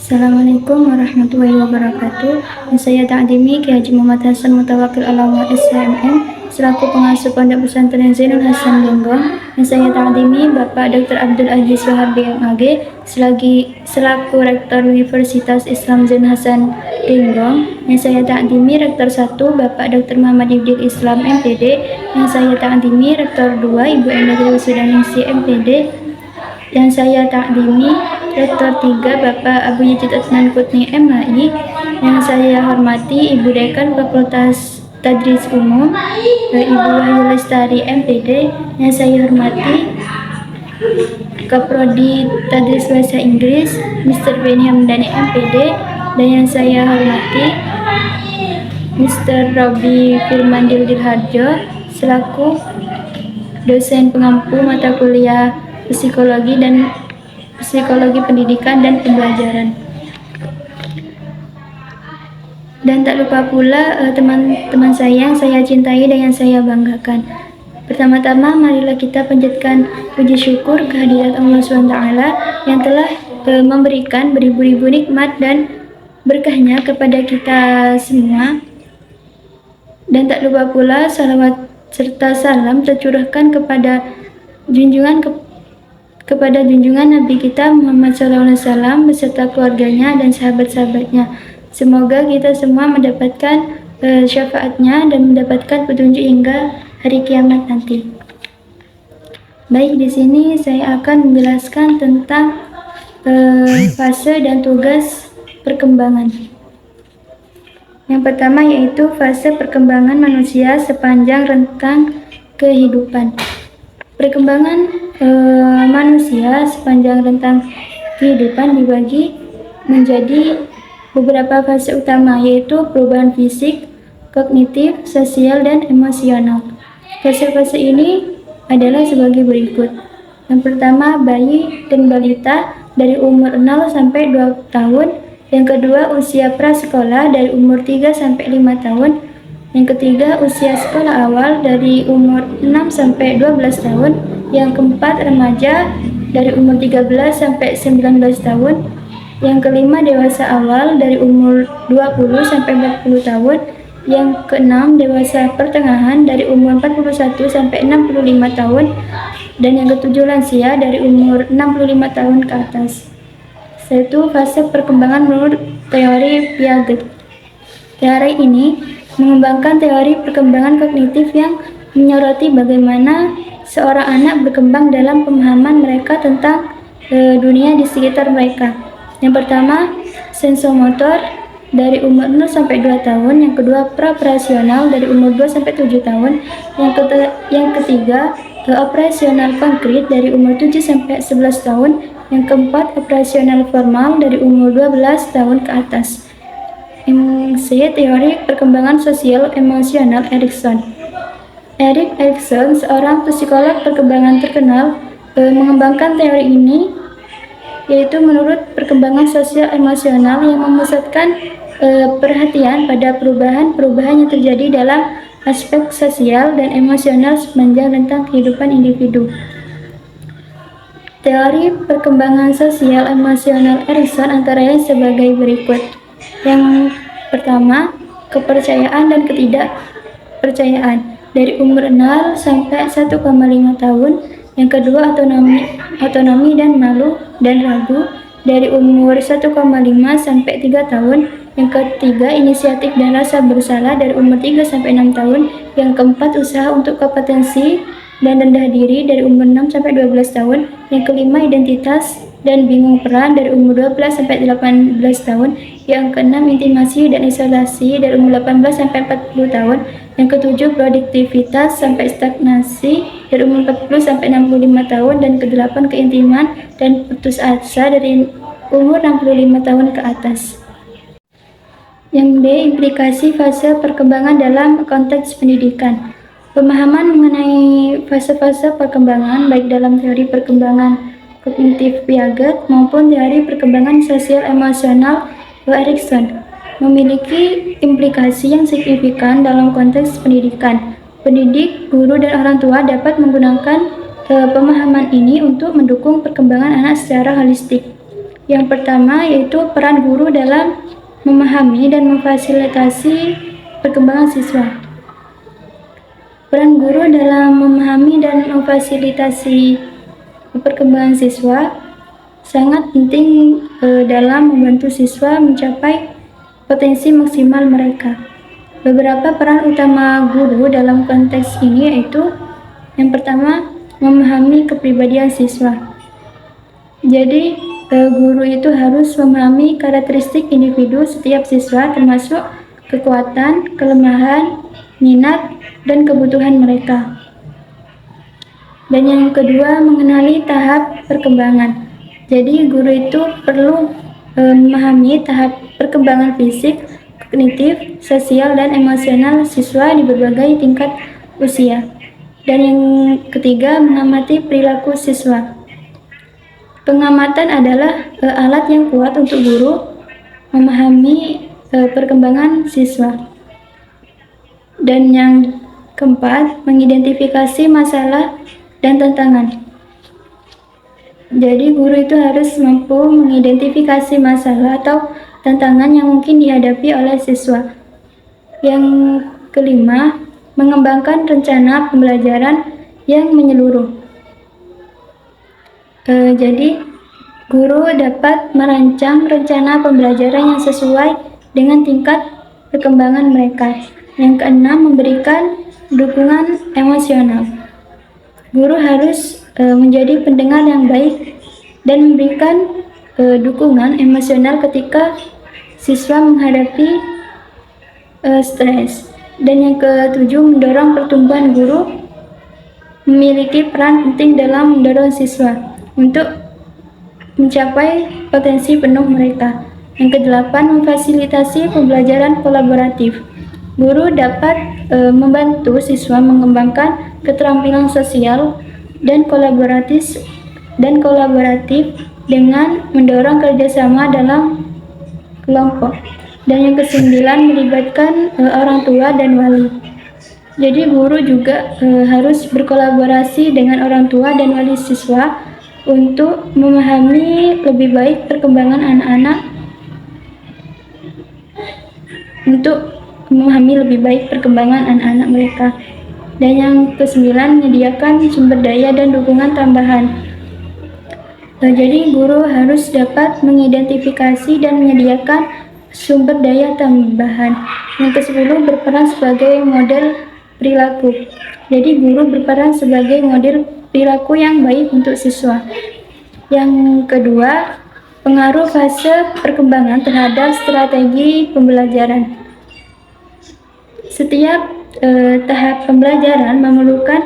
Assalamualaikum warahmatullahi wabarakatuh. Saya Ta'dimi Ki Haji Muhammad Hasan Mutawakil Alama SHMM selaku pengasuh Pondok Pesantren Zainul Hasan Linggong. Saya Ta'dimi Bapak Dr. Abdul Aziz Wahabi MAG selaku Rektor Universitas Islam Zainul Hasan Linggong. Saya Ta'dimi Rektor 1 Bapak Dr. Muhammad Ibdil Islam MPD. Saya Ta'dimi Rektor 2 Ibu Endah Sudaningsi MPD. Yang saya Ta'dimi Rektor 3 Bapak Abu Yazid Adnan Kutni MHI. Yang saya hormati Ibu Dekan Fakultas Tadris Umum Ibu Wahyu Lestari MPD. Yang saya hormati Kaprodi Tadris Bahasa Inggris Mr. Benny Hamdani MPD. Dan yang saya hormati Mr. Robi Firman Dilharjo selaku dosen pengampu mata kuliah Psikologi Pendidikan dan Pembelajaran. Dan tak lupa pula teman-teman saya yang saya cintai dan yang saya banggakan. Pertama-tama marilah kita panjatkan puji syukur kehadirat Allah SWT yang telah memberikan beribu-ribu nikmat dan berkahnya kepada kita semua. Dan tak lupa pula salawat serta salam tercurahkan kepada junjungan Nabi kita Muhammad SAW beserta keluarganya dan sahabat-sahabatnya. Semoga kita semua mendapatkan syafaatnya dan mendapatkan petunjuk hingga hari kiamat nanti. Baik, di sini saya akan menjelaskan tentang fase dan tugas perkembangan. Yang pertama yaitu fase perkembangan manusia sepanjang rentang kehidupan. Perkembangan manusia sepanjang rentang kehidupan dibagi menjadi beberapa fase utama, yaitu perubahan fisik, kognitif, sosial, dan emosional. Fase-fase ini adalah sebagai berikut. Yang pertama, bayi dan balita dari umur 0 sampai 2 tahun. Yang kedua, usia prasekolah dari umur 3 sampai 5 tahun. Yang ketiga, usia sekolah awal dari umur 6 sampai 12 tahun. Yang keempat, remaja dari umur 13 sampai 19 tahun. Yang kelima, dewasa awal dari umur 20 sampai 40 tahun. Yang keenam, dewasa pertengahan dari umur 41 sampai 65 tahun. Dan yang ketujuh, lansia dari umur 65 tahun ke atas. Yaitu fase perkembangan menurut teori Piaget. Teori ini mengembangkan teori perkembangan kognitif yang menyoroti bagaimana seorang anak berkembang dalam pemahaman mereka tentang dunia di sekitar mereka. Yang pertama, sensomotor dari umur 0 sampai 2 tahun. Yang kedua, praoperasional dari umur 2 sampai 7 tahun. Yang ketiga, operasional konkret dari umur 7 sampai 11 tahun. Yang keempat, operasional formal dari umur 12 tahun ke atas. Yang C, teori perkembangan sosial emosional Erikson. Erik Erikson, seorang psikolog perkembangan terkenal, mengembangkan teori ini, yaitu menurut perkembangan sosial emosional yang memusatkan perhatian pada perubahan-perubahan yang terjadi dalam aspek sosial dan emosional sepanjang rentang kehidupan individu. Teori perkembangan sosial emosional Erikson antara lain sebagai berikut. Yang pertama, kepercayaan dan ketidakpercayaan dari umur 0 sampai 1,5 tahun. Yang kedua, otonomi dan malu dan ragu dari umur 1,5 sampai 3 tahun. Yang ketiga, inisiatif dan rasa bersalah dari umur 3 sampai 6 tahun. Yang keempat, usaha untuk kompetensi dan rendah diri dari umur 6 sampai 12 tahun. Yang kelima, identitas dan bingung peran dari umur 12 sampai 18 tahun. Yang keenam, intimasi dan isolasi dari umur 18 sampai 40 tahun. Yang ketujuh, produktivitas sampai stagnasi dari umur 40 sampai 65 tahun. Dan kedelapan, keintiman dan putus asa dari umur 65 tahun ke atas. Yang D, implikasi fase perkembangan dalam konteks pendidikan. Pemahaman mengenai fase-fase perkembangan baik dalam teori perkembangan kognitif Piaget maupun teori perkembangan sosial emosional Erikson memiliki implikasi yang signifikan dalam konteks pendidikan. Pendidik, guru, dan orang tua dapat menggunakan pemahaman ini untuk mendukung perkembangan anak secara holistik. Yang pertama yaitu peran guru dalam memahami dan memfasilitasi perkembangan siswa. Peran guru dalam memahami dan memfasilitasi perkembangan siswa sangat penting dalam membantu siswa mencapai potensi maksimal mereka. Beberapa peran utama guru dalam konteks ini yaitu yang pertama, memahami kepribadian siswa. Jadi, guru itu harus memahami karakteristik individu setiap siswa termasuk kekuatan, kelemahan, minat, dan kebutuhan mereka. Dan yang kedua, mengenali tahap perkembangan. Jadi, guru itu perlu memahami tahap perkembangan fisik, kognitif, sosial, dan emosional siswa di berbagai tingkat usia. Dan yang ketiga, mengamati perilaku siswa. Pengamatan adalah alat yang kuat untuk guru memahami perkembangan siswa. Dan yang keempat, mengidentifikasi masalah dan tantangan. Jadi guru itu harus mampu mengidentifikasi masalah atau tantangan yang mungkin dihadapi oleh siswa. Yang kelima, mengembangkan rencana pembelajaran yang menyeluruh. Jadi guru dapat merancang rencana pembelajaran yang sesuai dengan tingkat perkembangan mereka. Yang keenam, memberikan dukungan emosional. Guru harus menjadi pendengar yang baik dan memberikan dukungan emosional ketika siswa menghadapi stres. Dan yang ketujuh, mendorong pertumbuhan guru memiliki peran penting dalam mendorong siswa untuk mencapai potensi penuh mereka. Yang kedelapan, memfasilitasi pembelajaran kolaboratif. Guru dapat membantu siswa mengembangkan keterampilan sosial dan kolaboratif dengan mendorong kerjasama dalam kelompok. Dan yang kesembilan, melibatkan orang tua dan wali. Jadi guru juga harus berkolaborasi dengan orang tua dan wali siswa untuk memahami lebih baik perkembangan anak-anak mereka. Dan yang kesembilan, menyediakan sumber daya dan dukungan tambahan. Jadi guru harus dapat mengidentifikasi dan menyediakan sumber daya tambahan. Yang kesepuluh, berperan sebagai model perilaku. Jadi guru berperan sebagai model perilaku yang baik untuk siswa. Yang kedua, pengaruh fase perkembangan terhadap strategi pembelajaran. Setiap tahap pembelajaran memerlukan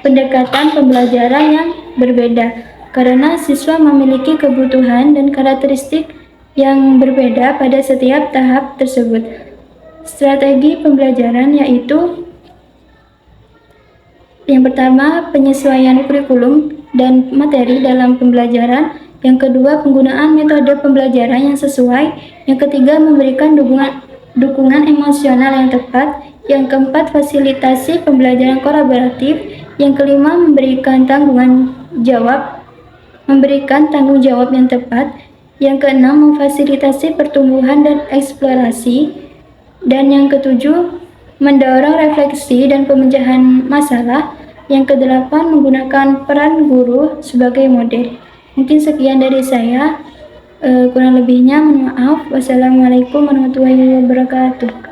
pendekatan pembelajaran yang berbeda karena siswa memiliki kebutuhan dan karakteristik yang berbeda pada setiap tahap tersebut. Strategi pembelajaran yaitu yang pertama, penyesuaian kurikulum dan materi dalam pembelajaran. Yang kedua, penggunaan metode pembelajaran yang sesuai. Yang ketiga, memberikan dukungan emosional yang tepat. Yang keempat, fasilitasi pembelajaran kolaboratif. Yang kelima, memberikan tanggung jawab yang tepat. Yang keenam, memfasilitasi pertumbuhan dan eksplorasi. Dan yang ketujuh, mendorong refleksi dan pemecahan masalah. Yang kedelapan, menggunakan peran guru sebagai model. Mungkin sekian dari saya. Kurang lebihnya mohon maaf. Wassalamualaikum warahmatullahi wabarakatuh.